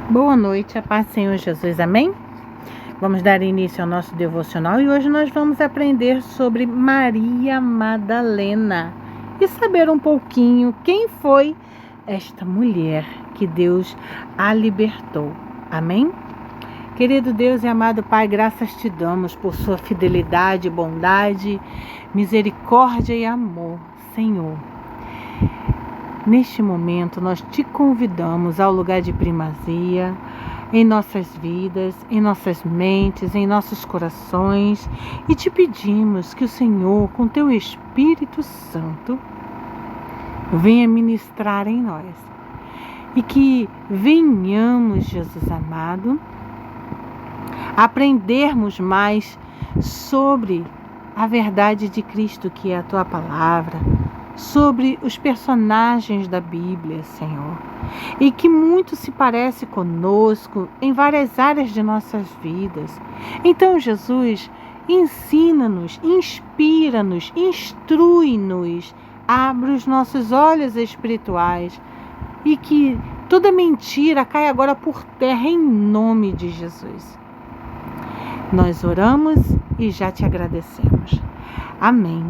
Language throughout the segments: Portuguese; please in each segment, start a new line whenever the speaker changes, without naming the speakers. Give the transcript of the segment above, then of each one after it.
Boa noite, a paz do Senhor Jesus, amém? Vamos dar início ao nosso devocional e hoje nós vamos aprender sobre Maria Madalena e saber um pouquinho quem foi esta mulher que Deus a libertou, amém? Querido Deus e amado Pai, graças te damos por sua fidelidade, bondade, misericórdia e amor, Senhor. Neste momento, nós te convidamos ao lugar de primazia em nossas vidas, em nossas mentes, em nossos corações e te pedimos que o Senhor, com teu Espírito Santo, venha ministrar em nós e que venhamos, Jesus amado, aprendermos mais sobre a verdade de Cristo, que é a tua palavra, sobre os personagens da Bíblia, Senhor, e que muito se parece conosco em várias áreas de nossas vidas. Então, Jesus, ensina-nos, inspira-nos, instrui-nos, abre os nossos olhos espirituais e que toda mentira caia agora por terra em nome de Jesus. Nós oramos e já te agradecemos. Amém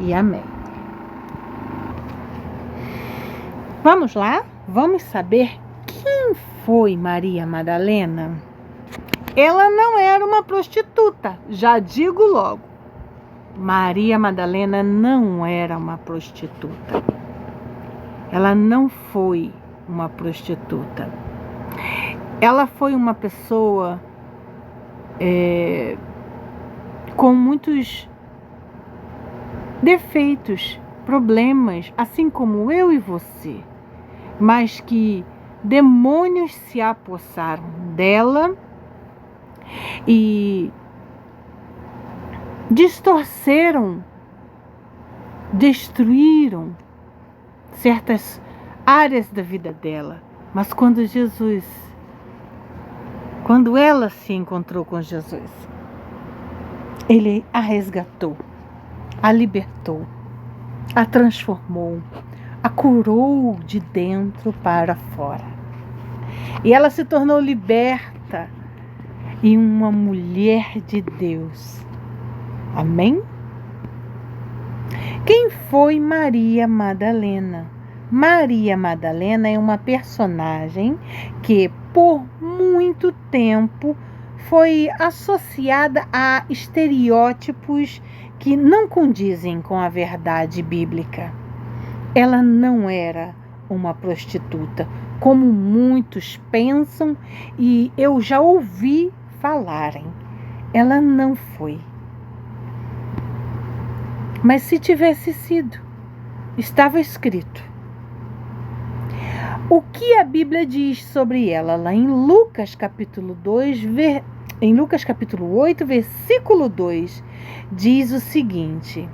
e amém. Vamos lá? Vamos saber quem foi Maria Madalena? Ela não era uma prostituta, já digo logo. Maria Madalena não era uma prostituta. Ela não foi uma prostituta. Ela foi uma pessoa com muitos defeitos, problemas, assim como eu e você, mas que demônios se apossaram dela e distorceram, destruíram certas áreas da vida dela. Mas quando ela se encontrou com Jesus, ele a resgatou, a libertou, a transformou, a curou de dentro para fora. E ela se tornou liberta e uma mulher de Deus. Amém? Quem foi Maria Madalena? Maria Madalena é uma personagem que por muito tempo foi associada a estereótipos que não condizem com a verdade bíblica. Ela não era uma prostituta, como muitos pensam e eu já ouvi falarem. Ela não foi. Mas se tivesse sido, estava escrito. O que a Bíblia diz sobre ela? Lá em Lucas capítulo 8, versículo 2, diz o seguinte: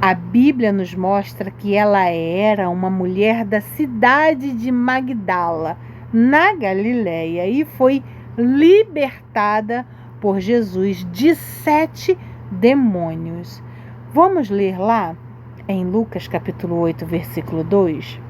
a Bíblia nos mostra que ela era uma mulher da cidade de Magdala, na Galileia, e foi libertada por Jesus de 7 demônios. Vamos ler lá em Lucas capítulo 8, versículo 2?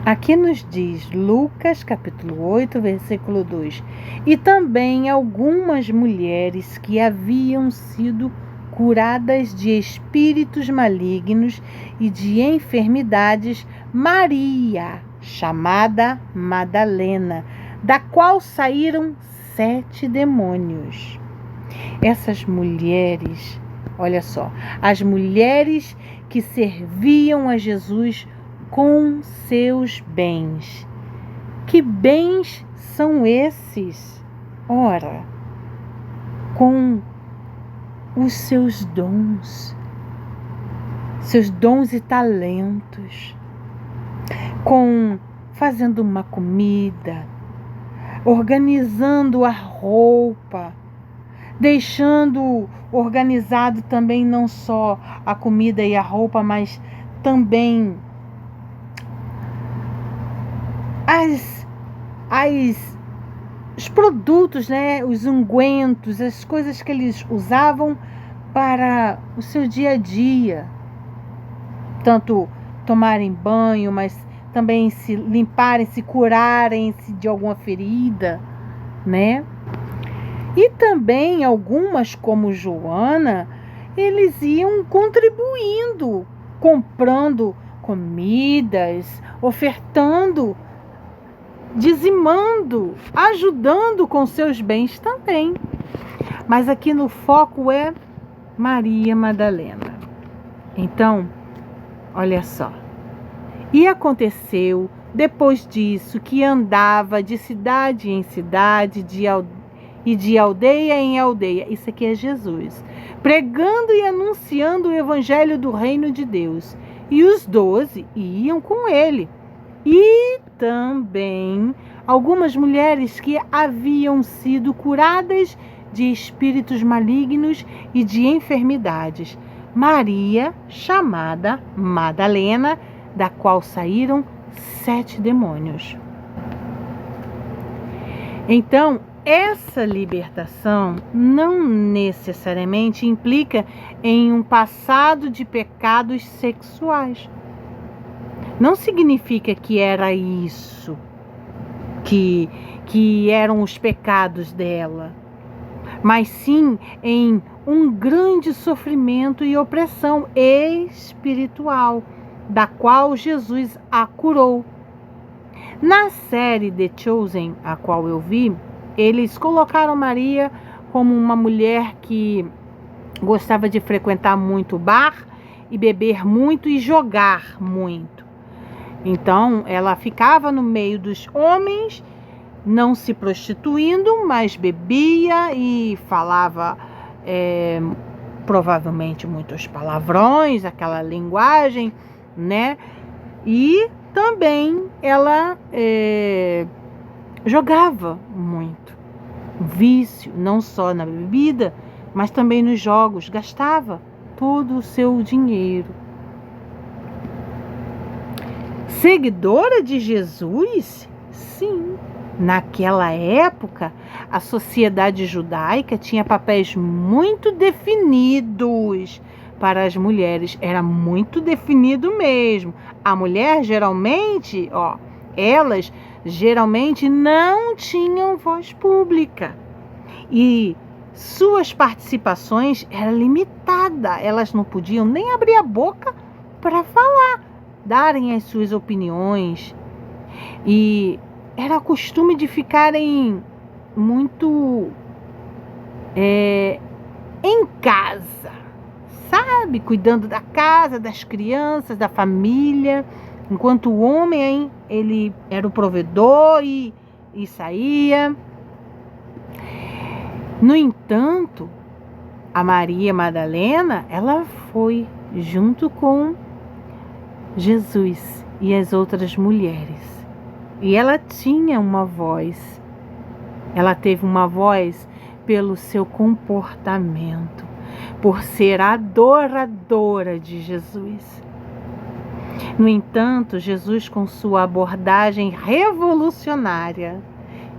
Aqui nos diz, Lucas capítulo 8, versículo 2, e também algumas mulheres que haviam sido curadas de espíritos malignos e de enfermidades, Maria, chamada Madalena, da qual saíram 7 demônios. Essas mulheres, olha só, as mulheres que serviam a Jesus com seus bens. Que bens são esses? Ora, com os seus dons e talentos, com fazendo uma comida, organizando a roupa, deixando organizado também não só a comida e a roupa, mas também os produtos, né? Os ungüentos, as coisas que eles usavam para o seu dia a dia. Tanto tomarem banho, mas também se limparem, se curarem de alguma ferida, né? E também algumas, como Joana, eles iam contribuindo, comprando comidas, ofertando, dizimando, ajudando com seus bens também. Mas aqui no foco é Maria Madalena. Então, olha só. E aconteceu, depois disso, que andava de cidade em cidade, e de aldeia em aldeia. Isso aqui é Jesus. Pregando e anunciando o evangelho do reino de Deus. E os 12 iam com ele. E também algumas mulheres que haviam sido curadas de espíritos malignos e de enfermidades. Maria, chamada Madalena, da qual saíram 7 demônios. Então, essa libertação não necessariamente implica em um passado de pecados sexuais. Não significa que era isso, que eram os pecados dela, mas sim em um grande sofrimento e opressão espiritual, da qual Jesus a curou. Na série The Chosen, a qual eu vi, eles colocaram Maria como uma mulher que gostava de frequentar muito o bar e beber muito e jogar muito. Então, ela ficava no meio dos homens, não se prostituindo, mas bebia e falava provavelmente muitos palavrões, aquela linguagem, né? E também ela jogava muito. Um vício, não só na bebida, mas também nos jogos. Gastava todo o seu dinheiro. Seguidora de Jesus? Sim. Naquela época, a sociedade judaica tinha papéis muito definidos para as mulheres. Era muito definido mesmo. A mulher geralmente, elas geralmente não tinham voz pública. E suas participações eram limitadas. Elas não podiam nem abrir a boca para falar, darem as suas opiniões. E era costume de ficarem muito em casa, sabe? Cuidando da casa, das crianças, da família. Enquanto o homem, ele era o provedor e saía. No entanto, a Maria Madalena, ela foi junto com Jesus e as outras mulheres. E ela tinha uma voz. Ela teve uma voz pelo seu comportamento, por ser adoradora de Jesus. No entanto, Jesus, com sua abordagem revolucionária,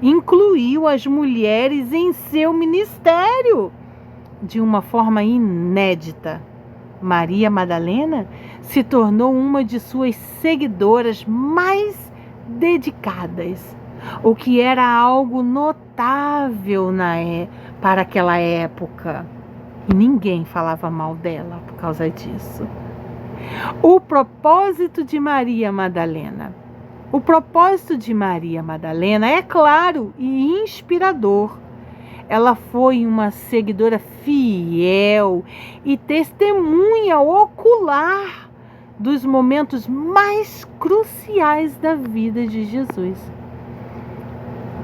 incluiu as mulheres em seu ministério de uma forma inédita. Maria Madalena se tornou uma de suas seguidoras mais dedicadas, o que era algo notável para aquela época. E ninguém falava mal dela por causa disso. O propósito de Maria Madalena. O propósito de Maria Madalena é claro e inspirador. Ela foi uma seguidora fiel e testemunha ocular dos momentos mais cruciais da vida de Jesus.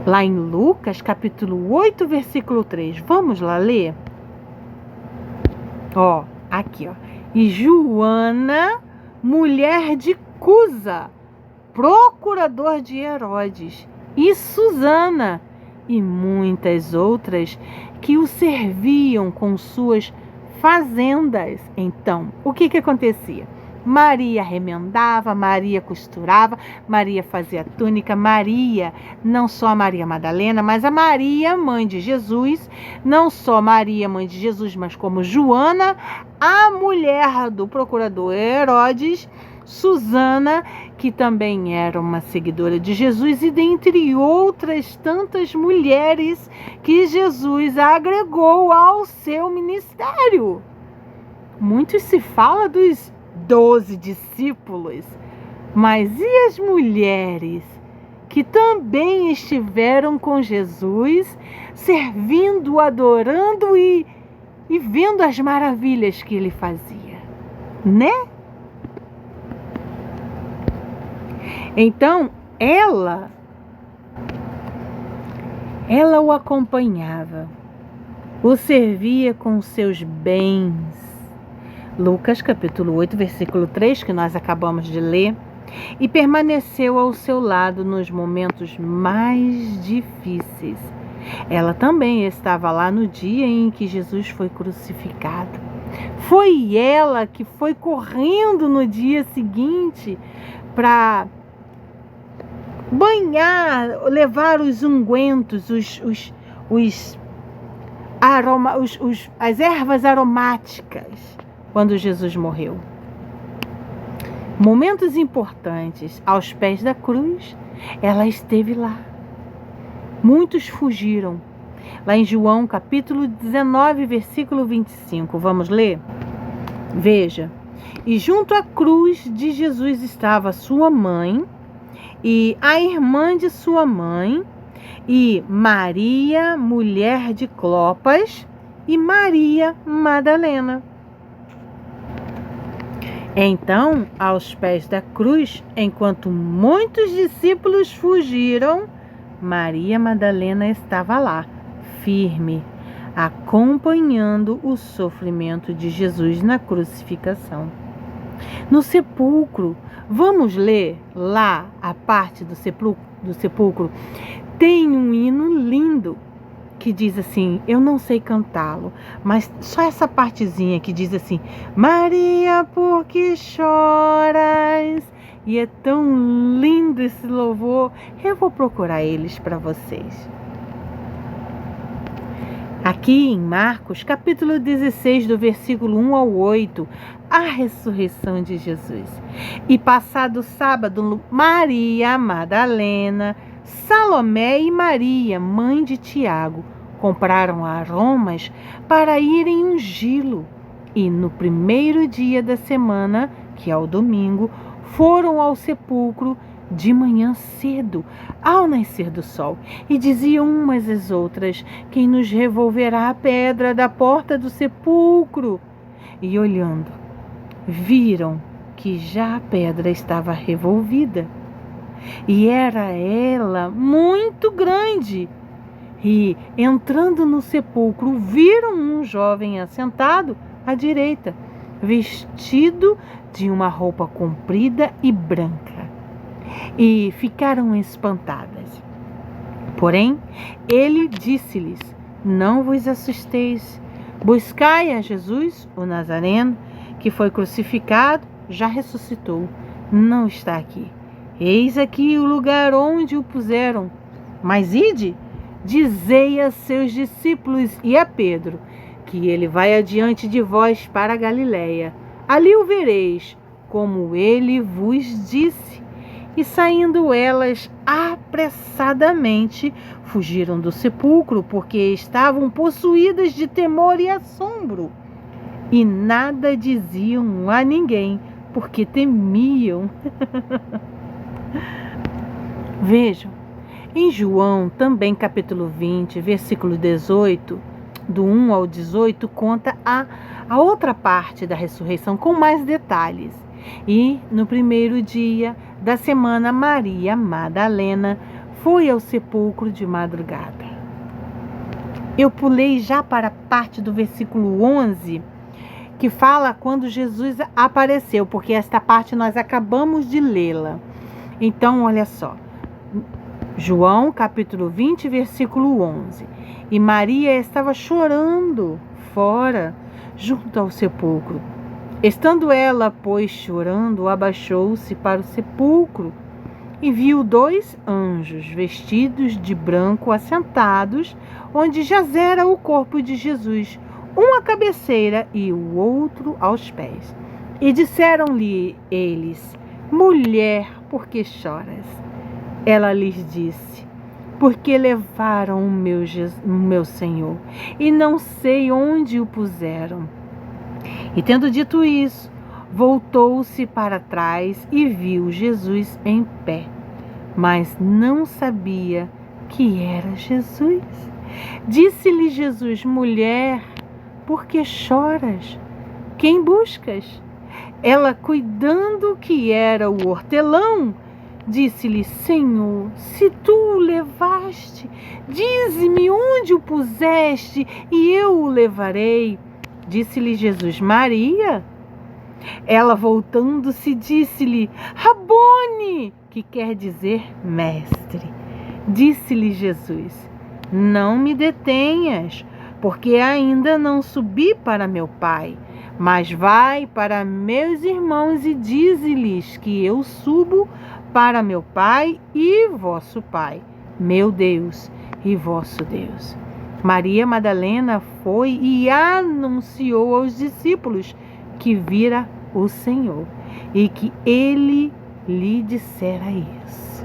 Lá em Lucas, capítulo 8, versículo 3. Vamos lá ler? Aqui. E Joana, mulher de Cusa, procurador de Herodes, e Susana, e muitas outras que o serviam com suas fazendas. Então, o que acontecia? Maria remendava, Maria costurava, Maria fazia túnica. Maria, não só a Maria Madalena, mas a Maria, mãe de Jesus, não só Maria, mãe de Jesus, mas como Joana, a mulher do procurador Herodes, Susana, que também era uma seguidora de Jesus, e dentre outras tantas mulheres que Jesus agregou ao seu ministério. Muito se fala dos 12 discípulos, mas e as mulheres que também estiveram com Jesus, servindo, adorando e vendo as maravilhas que ele fazia, né? Então, ela o acompanhava, o servia com seus bens. Lucas capítulo 8, versículo 3, que nós acabamos de ler, e permaneceu ao seu lado nos momentos mais difíceis. Ela também estava lá no dia em que Jesus foi crucificado. Foi ela que foi correndo no dia seguinte para banhar, levar os ungüentos, as ervas aromáticas, quando Jesus morreu. Momentos importantes, aos pés da cruz, ela esteve lá. Muitos fugiram. Lá em João, capítulo 19, versículo 25. Vamos ler? Veja. E junto à cruz de Jesus estava sua mãe e a irmã de sua mãe e Maria, mulher de Clopas, e Maria Madalena. Então, aos pés da cruz, enquanto muitos discípulos fugiram, Maria Madalena estava lá, firme, acompanhando o sofrimento de Jesus na crucificação. No sepulcro, vamos ler lá a parte do sepulcro, tem um hino lindo que diz assim, eu não sei cantá-lo, mas só essa partezinha que diz assim, Maria, por que choras? E é tão lindo esse louvor, eu vou procurar eles para vocês. Aqui em Marcos, capítulo 16, do versículo 1 ao 8, a ressurreição de Jesus. E passado o sábado, Maria Madalena, Salomé e Maria, mãe de Tiago, compraram aromas para irem ungí-lo. E no primeiro dia da semana, que é o domingo, foram ao sepulcro de manhã cedo, ao nascer do sol, e diziam umas às outras, quem nos revolverá a pedra da porta do sepulcro? E olhando, viram que já a pedra estava revolvida. E era ela muito grande. E, entrando no sepulcro, viram um jovem assentado à direita, vestido de uma roupa comprida e branca. E ficaram espantadas. Porém, ele disse-lhes, não vos assusteis, buscai a Jesus, o Nazareno, que foi crucificado, já ressuscitou, não está aqui. Eis aqui o lugar onde o puseram. Mas ide, dizei a seus discípulos e a Pedro, que ele vai adiante de vós para a Galiléia. Ali o vereis, como ele vos disse. E saindo elas apressadamente, fugiram do sepulcro, porque estavam possuídas de temor e assombro. E nada diziam a ninguém, porque temiam. Vejam, em João, também capítulo 20, versículo 18, do 1 ao 18, conta a outra parte da ressurreição com mais detalhes. E no primeiro dia da semana, Maria Madalena foi ao sepulcro de madrugada. Eu pulei já para a parte do versículo 11, que fala quando Jesus apareceu, porque esta parte nós acabamos de lê-la. Então, olha só. João, capítulo 20, versículo 11. E Maria estava chorando fora, junto ao sepulcro. Estando ela, pois, chorando, abaixou-se para o sepulcro e viu 2 anjos vestidos de branco assentados, onde jazera o corpo de Jesus, um à cabeceira e o outro aos pés. E disseram-lhe eles, mulher, por que choras? Ela lhes disse: porque levaram o meu Senhor, e não sei onde o puseram. E tendo dito isso, voltou-se para trás e viu Jesus em pé, mas não sabia que era Jesus. Disse-lhe Jesus: mulher, por que choras? Quem buscas? Ela, cuidando que era o hortelão, disse-lhe: Senhor, se tu o levaste, dize-me onde o puseste, e eu o levarei. Disse-lhe Jesus: Maria. Ela, voltando-se, disse-lhe: Rabone, que quer dizer mestre. Disse-lhe Jesus: não me detenhas, porque ainda não subi para meu Pai, mas vai para meus irmãos e dize-lhes que eu subo para meu Pai e vosso Pai, meu Deus e vosso Deus. Maria Madalena foi e anunciou aos discípulos que vira o Senhor e que ele lhe dissera isso.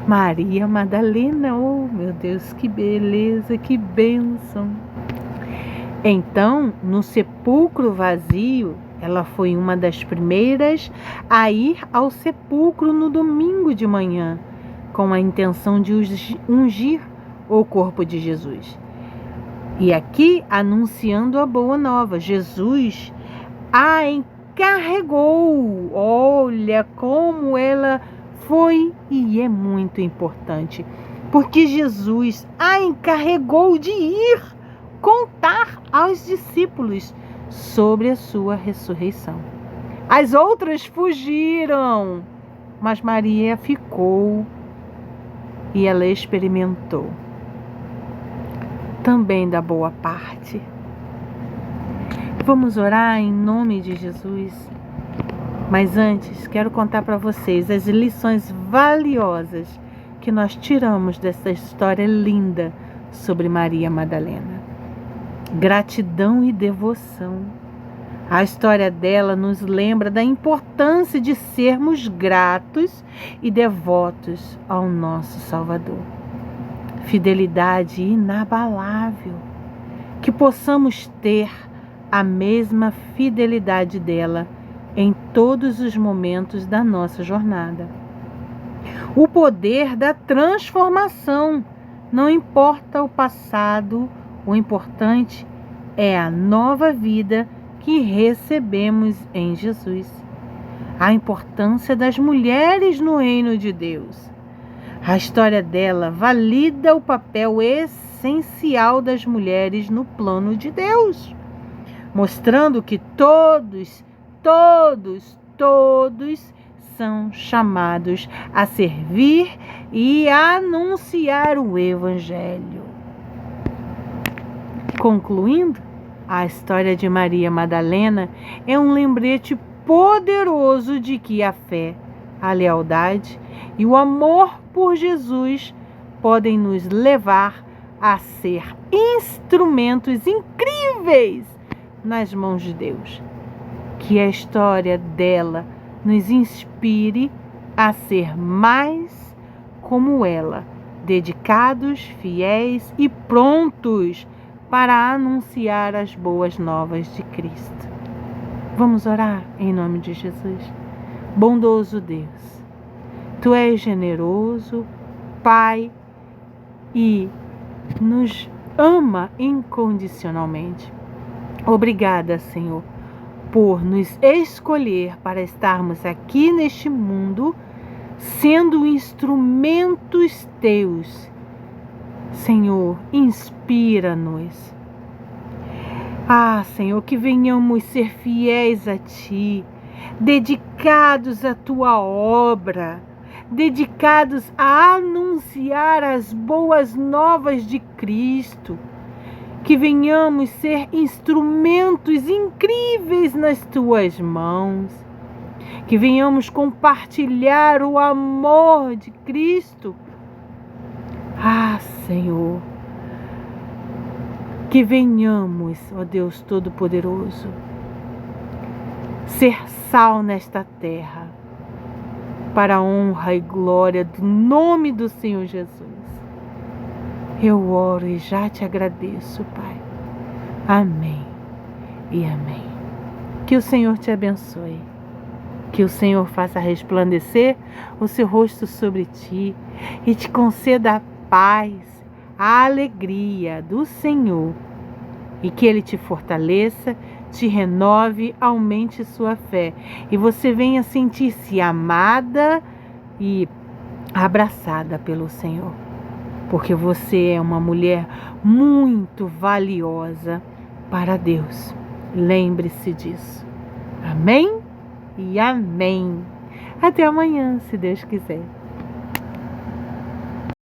Maria Madalena, oh meu Deus, que beleza, que bênção! Então, no sepulcro vazio, ela foi uma das primeiras a ir ao sepulcro no domingo de manhã, com a intenção de ungir o corpo de Jesus. E aqui, anunciando a boa nova, Jesus a encarregou. Olha como ela foi e é muito importante, porque Jesus a encarregou de ir contar aos discípulos sobre a sua ressurreição. As outras fugiram, mas Maria ficou e ela experimentou também da boa parte. Vamos orar em nome de Jesus. Mas antes, quero contar para vocês as lições valiosas que nós tiramos dessa história linda sobre Maria Madalena. Gratidão e devoção. A história dela nos lembra da importância de sermos gratos e devotos ao nosso Salvador. Fidelidade inabalável. Que possamos ter a mesma fidelidade dela em todos os momentos da nossa jornada. O poder da transformação. Não importa o passado, o importante é a nova vida que recebemos em Jesus. A importância das mulheres no reino de Deus. A história dela valida o papel essencial das mulheres no plano de Deus, mostrando que todos são chamados a servir e a anunciar o Evangelho. Concluindo, a história de Maria Madalena é um lembrete poderoso de que a fé, a lealdade e o amor por Jesus podem nos levar a ser instrumentos incríveis nas mãos de Deus. Que a história dela nos inspire a ser mais como ela, dedicados, fiéis e prontos para anunciar as boas novas de Cristo. Vamos orar em nome de Jesus. Bondoso Deus, Tu és generoso, Pai, e nos ama incondicionalmente. Obrigada, Senhor, por nos escolher para estarmos aqui neste mundo, sendo instrumentos Teus. Senhor, inspira-nos. Senhor, que venhamos ser fiéis a Ti, dedicados à Tua obra, dedicados a anunciar as boas novas de Cristo. Que venhamos ser instrumentos incríveis nas Tuas mãos. Que venhamos compartilhar o amor de Cristo. Senhor, que venhamos, ó Deus Todo-Poderoso, ser sal nesta terra. para a honra e glória do nome do Senhor Jesus. Eu oro e já te agradeço, Pai. Amém e amém. Que o Senhor te abençoe. Que o Senhor faça resplandecer o seu rosto sobre ti e te conceda a paz, a alegria do Senhor. E que Ele te fortaleça, te renove, aumente sua fé. E você venha sentir-se amada e abraçada pelo Senhor. Porque você é uma mulher muito valiosa para Deus. Lembre-se disso. Amém e amém. Até amanhã, se Deus quiser.